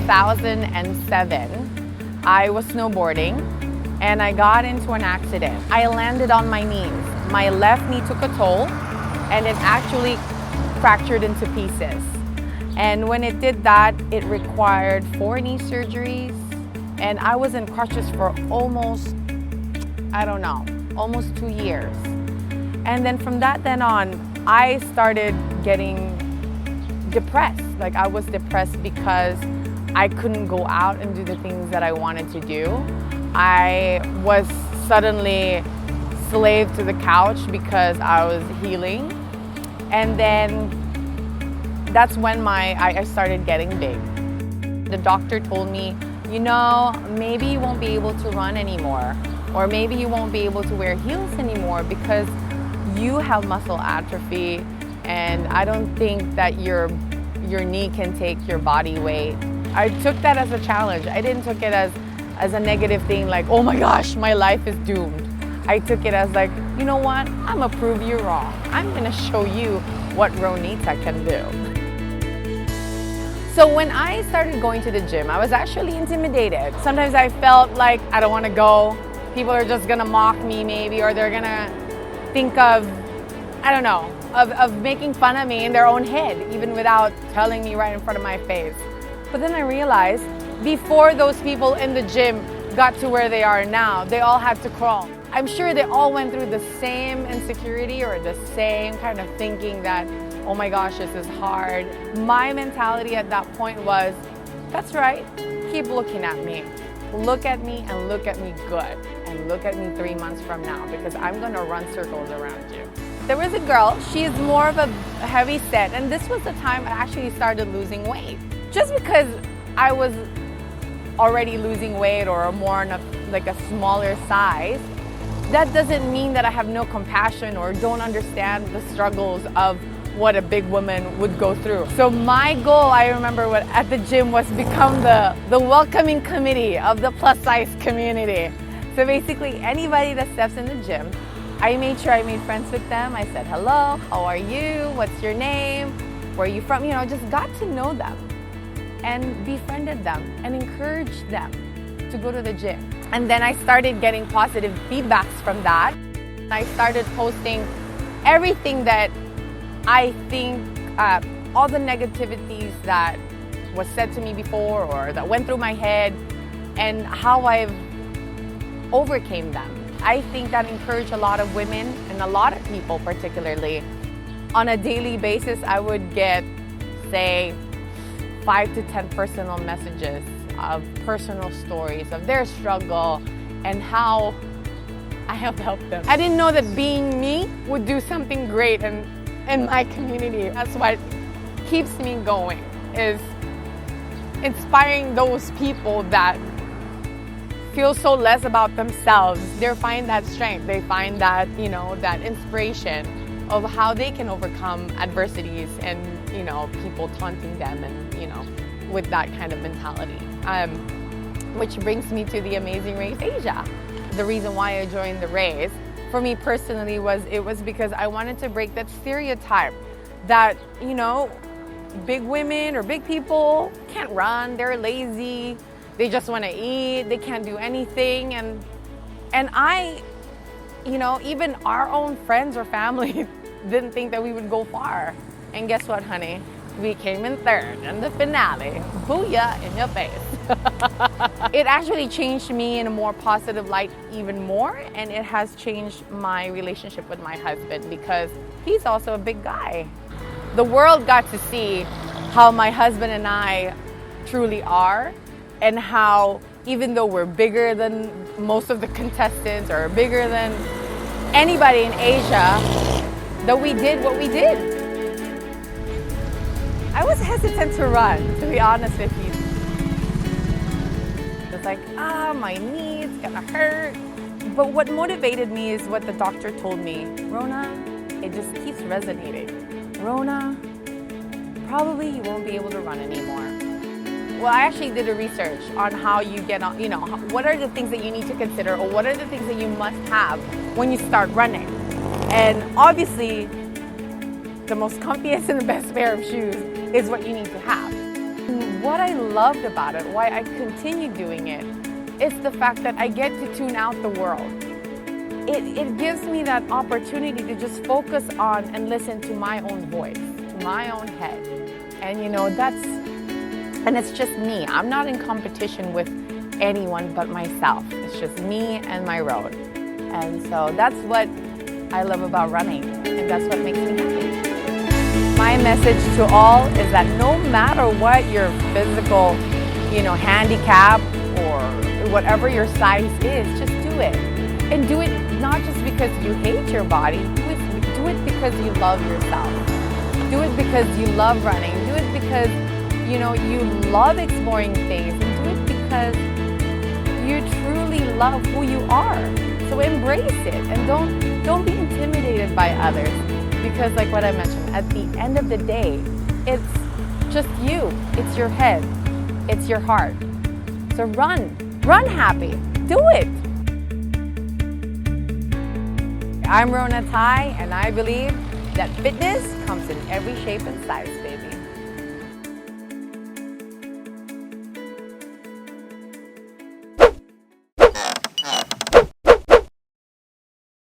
2007, I was snowboarding and I got into an accident. I landed on my knees. My left knee took a toll and it actually fractured into pieces. And when it did that, it required 4 knee surgeries. And I was in crutches for almost 2 years. And then from that then on, I started getting depressed. Like I was depressed because I couldn't go out and do the things that I wanted to do. I was suddenly slave to the couch because I was healing. And then that's when I started getting big. The doctor told me, you know, maybe you won't be able to run anymore, or maybe you won't be able to wear heels anymore because you have muscle atrophy, and I don't think that your knee can take your body weight. I took that as a challenge. I didn't take it as a negative thing like, oh my gosh, my life is doomed. I took it as like, you know what? I'm gonna prove you wrong. I'm gonna show you what Ronita can do. So when I started going to the gym, I was actually intimidated. Sometimes I felt like I don't want to go. People are just gonna mock me maybe, or they're gonna think of, I don't know, of making fun of me in their own head, even without telling me right in front of my face. But then I realized before those people in the gym got to where they are now, they all had to crawl. I'm sure they all went through the same insecurity or the same kind of thinking that, oh my gosh, this is hard. My mentality at that point was, that's right, keep looking at me. Look at me and look at me good. And look at me 3 months from now because I'm gonna run circles around you. There was a girl, she's more of a heavy set, and this was the time I actually started losing weight. Just because I was already losing weight or more on a smaller size, that doesn't mean that I have no compassion or don't understand the struggles of what a big woman would go through. So my goal, I remember at the gym, was become the welcoming committee of the plus size community. So basically anybody that steps in the gym, I made sure I made friends with them. I said, hello, how are you? What's your name? Where are you from? You know, just got to know them and befriended them and encouraged them to go to the gym. And then I started getting positive feedbacks from that. I started posting everything that I think, all the negativities that was said to me before or that went through my head and how I've overcame them. I think that encouraged a lot of women and a lot of people particularly. On a daily basis, I would get, say, 5 to 10 personal messages of personal stories of their struggle and how I have helped them. I didn't know that being me would do something great in my community. That's what keeps me going, is inspiring those people that feel so less about themselves. They find that strength, they find that, you know, that inspiration of how they can overcome adversities and, you know, people taunting them and, you know, with that kind of mentality. Which brings me to the Amazing Race Asia. The reason why I joined the race, for me personally, was because I wanted to break that stereotype that, you know, big women or big people can't run, they're lazy, they just want to eat, they can't do anything. And I, you know, even our own friends or family didn't think that we would go far. And guess what, honey? We came in third in the finale. Booyah in your face. It actually changed me in a more positive light even more, and it has changed my relationship with my husband because he's also a big guy. The world got to see how my husband and I truly are, and how even though we're bigger than most of the contestants or bigger than anybody in Asia, that we did what we did. I was hesitant to run, to be honest with you. It's like, my knee, it's gonna hurt. But what motivated me is what the doctor told me. Rona, it just keeps resonating. Rona, probably you won't be able to run anymore. Well, I actually did a research on how you get on, you know, what are the things that you need to consider, or what are the things that you must have when you start running. And obviously, the most comfiest and the best pair of shoes is what you need to have. What I loved about it, why I continue doing it, is the fact that I get to tune out the world. It gives me that opportunity to just focus on and listen to my own voice, to my own head. And and it's just me. I'm not in competition with anyone but myself. It's just me and my road. And so that's what I love about running, and that's what makes me happy. My message to all is that no matter what your physical, handicap or whatever your size is, just do it. And do it not just because you hate your body, do it because you love yourself. Do it because you love running. Do it because, you love exploring things. And do it because you truly love who you are. So embrace it and don't be intimidated by others. Because like what I mentioned, at the end of the day, it's just you. It's your head. It's your heart. So run happy. Do it. I'm Rona Tai, and I believe that fitness comes in every shape and size, baby.